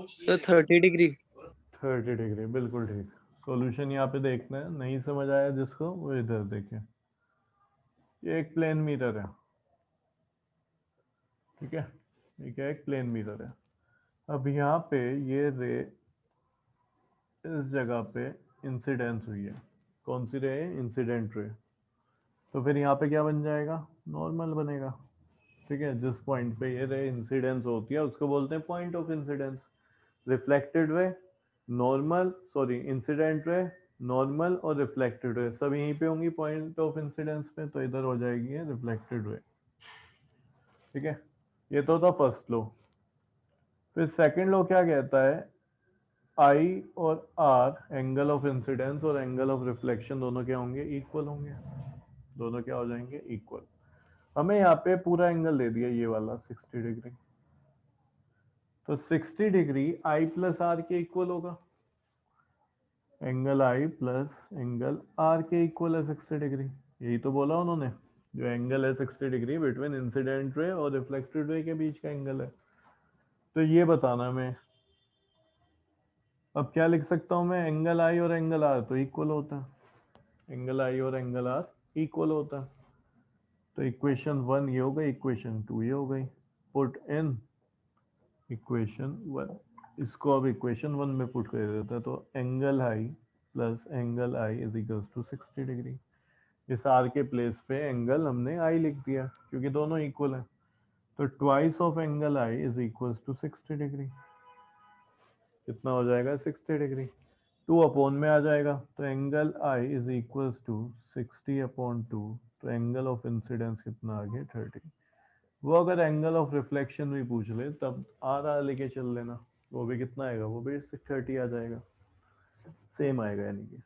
Sir 30 degree. 30 डिग्री, बिल्कुल ठीक। सॉल्यूशन यहाँ पे देखना है, नहीं समझ आया जिसको वो इधर देखे। ये एक प्लेन मिरर है, ठीक है, ये क्या एक प्लेन मिरर है। अब यहाँ पे ये रे इस जगह पे इंसिडेंस हुई है, कौन सी रे, इंसिडेंट रे। तो फिर यहाँ पे क्या बन जाएगा, नॉर्मल बनेगा, ठीक है। जिस पॉइंट पे ये रे इंसिडेंस होती है उसको बोलते हैं point of incidence. Reflected ray, normal, sorry incident ray, normal और रिफ्लेक्टेड रे सब यहीं पे होंगी पॉइंट ऑफ इंसिडेंस पे, तो इधर हो जाएगी ये रिफ्लेक्टेड रे, ठीक है। ये तो था फर्स्ट लॉ। फिर सेकंड लॉ क्या कहता है, आई और आर एंगल ऑफ इंसिडेंस और एंगल ऑफ रिफ्लेक्शन दोनों क्या होंगे, इक्वल होंगे। दोनों क्या हो जाएंगे, इक्वल। हमें यहाँ पे पूरा एंगल दे दिया ये वाला 60 डिग्री, तो 60 डिग्री आई प्लस आर के इक्वल होगा, angle i plus angle r के इक्वल है 60 डिग्री। यही तो बोला उन्होंने, जो एंगल है 60 डिग्री बिटवीन इंसिडेंट रे और रिफ्लेक्टेड रे के बीच का एंगल है। तो ये बताना मैं अब क्या लिख सकता हूँ, मैं एंगल आई और एंगल आर तो इक्वल होता है, एंगल आई और एंगल आर इक्वल होता है। तो इक्वेशन 1 ये हो गई, इक्वेशन 2 ये हो गई। पुट इन इक्वेशन 1, इसको अब इक्वेशन 1 में पुट कर देता है। तो angle i plus angle i is equal to 60 degree. इस आर के प्लेस पे एंगल हमने आई लिख दिया क्योंकि दोनों इक्वल है। तो twice of angle i is equal to 60 degree. कितना हो जाएगा 60 डिग्री, 2 अपॉन में आ जाएगा। तो angle i is equal to 60/2। तो एंगल ऑफ इंसिडेंस कितना आ गया 30। वो अगर एंगल ऑफ रिफ्लेक्शन भी पूछ ले तब आर लेके चल लेना, वो भी कितना आएगा, वो भी 30 आ जाएगा, सेम आएगा यानी कि।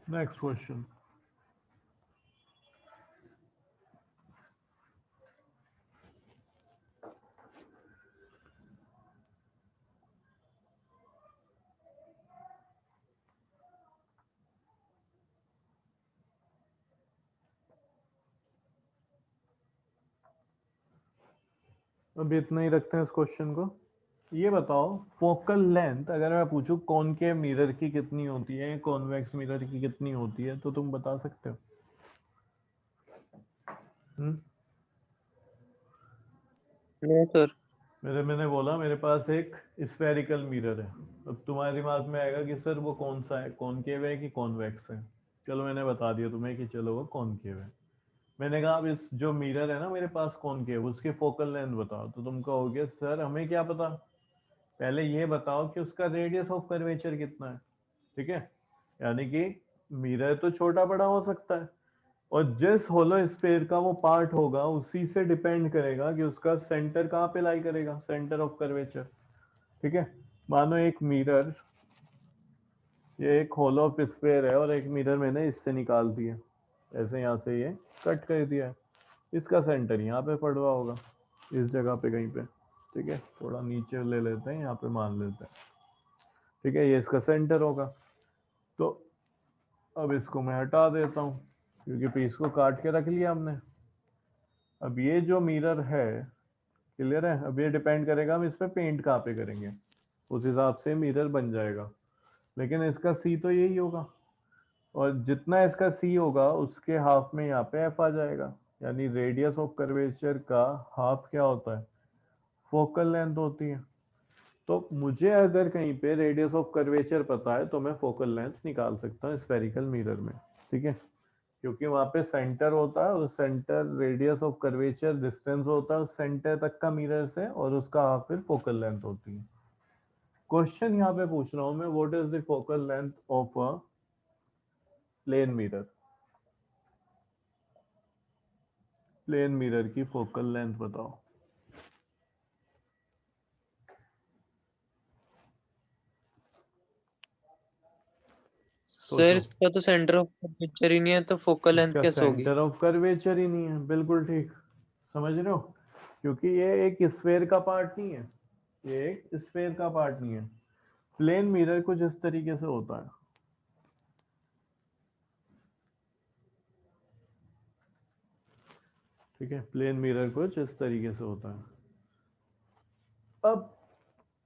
Next question. अब इतना ही रखते हैं इस क्वेश्चन को। ये बताओ फोकल लेंथ अगर मैं पूछूं कॉनकेव मिरर की कितनी होती है, कॉन्वेक्स मिरर की कितनी होती है, तो तुम बता सकते हो? No sir. मैंने बोला मेरे पास एक स्फेरिकल मिरर है। अब तुम्हारे दिमाग में आएगा कि सर वो कौन सा है, कॉनकेव है कि कॉन्वेक्स है। चलो मैंने बता दिया तुम्हें कि चलो वो कॉनकेव है। मैंने कहा अब इस जो मिरर है ना मेरे पास कॉनकेव, उसकी फोकल लेंथ बताओ। तो तुम कहोगे सर हमें क्या पता, पहले ये बताओ कि उसका रेडियस ऑफ कर्वेचर कितना है। ठीक है, यानी कि मिरर तो छोटा बड़ा हो सकता है, और जिस होलो स्फीयर का वो पार्ट होगा उसी से डिपेंड करेगा कि उसका सेंटर कहाँ पे लाई करेगा, सेंटर ऑफ कर्वेचर। ठीक है, मानो एक मिरर, ये एक होलो स्फीयर है और एक मिरर मैंने इससे निकाल दिया, ऐसे यहाँ से ये कट कर दिया है। इसका सेंटर यहाँ पे पड़ रहा होगा, इस जगह पे कहीं पे। ठीक है, थोड़ा नीचे ले लेते हैं, यहाँ पे मान लेते हैं। ठीक है, ये इसका सेंटर होगा। तो अब इसको मैं हटा देता हूँ क्योंकि पीस को काट के रख लिया हमने। अब ये जो मिरर है, क्लियर है, अब ये डिपेंड करेगा हम इस पे पेंट कहाँ पे करेंगे, उस हिसाब से मिरर बन जाएगा। लेकिन इसका सी तो यही होगा, और जितना इसका सी होगा उसके हाफ में यहाँ पे एफ आ जाएगा। यानी रेडियस ऑफ कर्वेचर का हाफ क्या होता है, फोकल लेंथ होती है। तो मुझे अगर कहीं पे रेडियस ऑफ कर्वेचर पता है तो मैं फोकल लेंथ निकाल सकता हूँ स्फेरिकल मिरर में। ठीक है, क्योंकि वहां पे सेंटर होता है, उस centre radius of curvature distance होता है उस सेंटर तक का मिरर से, और उसका हाफ फिर फोकल लेंथ होती है। क्वेश्चन यहाँ पे पूछ रहा हूँ मैं, what is the focal length of a plane mirror. Plane mirror की फोकल लेंथ बताओ। सर सोचो, इसका तो सेंटर ऑफ कर्वेचर ही नहीं है, तो फोकल लेंथ इसका कैसे होगी? सेंटर ऑफ कर्वेचर ही नहीं है, बिल्कुल ठीक, समझ रहे हो, क्योंकि ये एक स्फेयर का पार्ट नहीं है, ये एक स्फेयर का पार्ट नहीं है। प्लेन मिरर कुछ इस तरीके से होता है। ठीक है, प्लेन मिरर कुछ इस तरीके से होता है। अब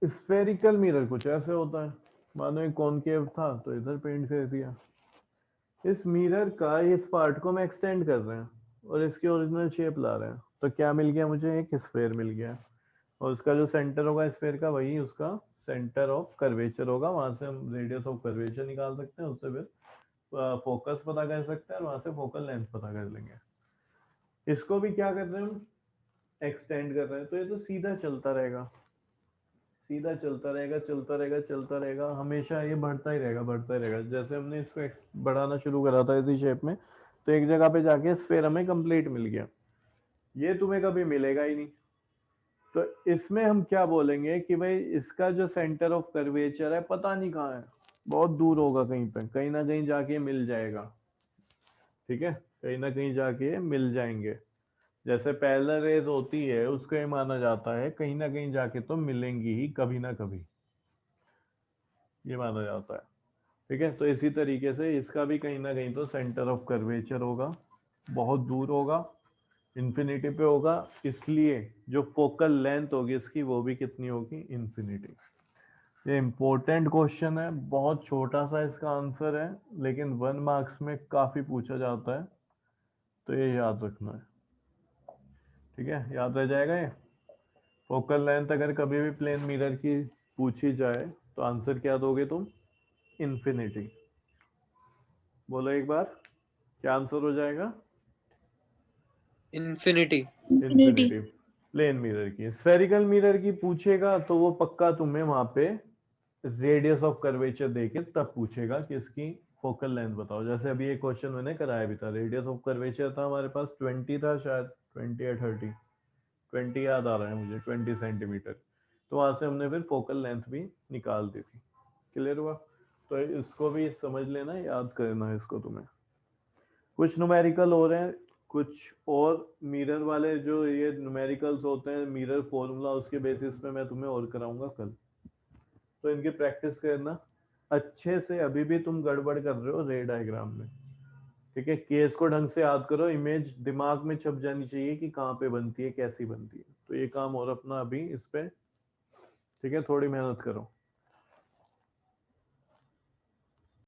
स्फेरिकल मिरर कुछ ऐसे होता है, मानो एक कॉनकेव था तो इधर पेंट कर दिया। इस मिरर का इस पार्ट को मैं एक्सटेंड कर रहे हैं और इसकी ओरिजिनल शेप ला रहे हैं, तो क्या मिल गया मुझे, एक स्फेयर मिल गया। और उसका जो सेंटर होगा स्फेयर का, वही उसका सेंटर ऑफ कर्वेचर होगा। वहां से हम रेडियस ऑफ कर्वेचर निकाल सकते हैं, उससे फिर फोकस पता कर सकते हैं, और वहां से फोकल लेंथ पता कर लेंगे। इसको भी क्या कर रहे हैं हम, एक्सटेंड कर रहे हैं, तो ये तो सीधा चलता रहेगा। सीधा चलता रहेगा चलता रहेगा चलता रहेगा, हमेशा ये बढ़ता ही रहेगा बढ़ता ही रहेगा। जैसे हमने इसको बढ़ाना शुरू करा था इसी शेप में, तो एक जगह पे जाके स्फीयर हमें कंप्लीट मिल गया, ये तुम्हें कभी मिलेगा ही नहीं। तो इसमें हम क्या बोलेंगे कि भाई इसका जो सेंटर ऑफ कर्वेचर है पता नहीं कहाँ है, बहुत दूर होगा कहीं पे, कहीं ना कहीं जाके मिल जाएगा, ठीक है, कहीं ना कहीं जाके मिल जाएंगे। जैसे पैरेलल रेज होती है उसको ये माना जाता है कहीं ना कहीं जाके तो मिलेंगी ही कभी ना कभी, ये माना जाता है, ठीक है। तो इसी तरीके से इसका भी कहीं ना कहीं तो सेंटर ऑफ कर्वेचर होगा, बहुत दूर होगा, इन्फिनिटी पे होगा, इसलिए जो फोकल लेंथ होगी इसकी वो भी कितनी होगी, इन्फिनिटी। ये इंपॉर्टेंट क्वेश्चन है, बहुत छोटा सा इसका आंसर है, लेकिन 1 मार्क्स में काफी पूछा जाता है, तो ये याद रखना है, ठीक है, याद रह जाएगा ये। फोकल लेंथ अगर कभी भी प्लेन मिरर की पूछी जाए तो आंसर क्या दोगे तुम, इन्फिनिटी। बोलो एक बार, क्या आंसर हो जाएगा, infinity. Infinity. Infinity. Plane mirror की, स्फेरिकल मिरर की पूछेगा तो वो पक्का तुम्हें वहां पे रेडियस ऑफ कर्वेचर देके तब पूछेगा कि इसकी फोकल लेंथ बताओ। जैसे अभी एक क्वेश्चन मैंने कराया भी था, रेडियस ऑफ कर्वेचर था हमारे पास 20 था शायद, 20 या 30, 20 याद आ रहा है मुझे, 20 सेंटीमीटर। तो वहां से हमने फिर फोकल लेंथ भी निकाल दी थी। क्लियर हुआ? तो इसको भी समझ लेना, याद करना है इसको तुम्हें। कुछ न्यूमेरिकल हो रहे हैं, कुछ और मिरर वाले जो ये न्यूमेरिकल्स होते हैं, मिरर फॉर्मूला, उसके बेसिस पे मैं तुम्हें और कराऊंगा कल, तो इनकी प्रैक्टिस करना अच्छे से। अभी भी तुम गड़बड़ कर रहे हो रे डायग्राम में, ठीक है। केस को ढंग से याद करो, इमेज दिमाग में छप जानी चाहिए कि कहाँ पे बनती है कैसी बनती है, तो ये काम और अपना अभी इस पे, ठीक है, थोड़ी मेहनत करो।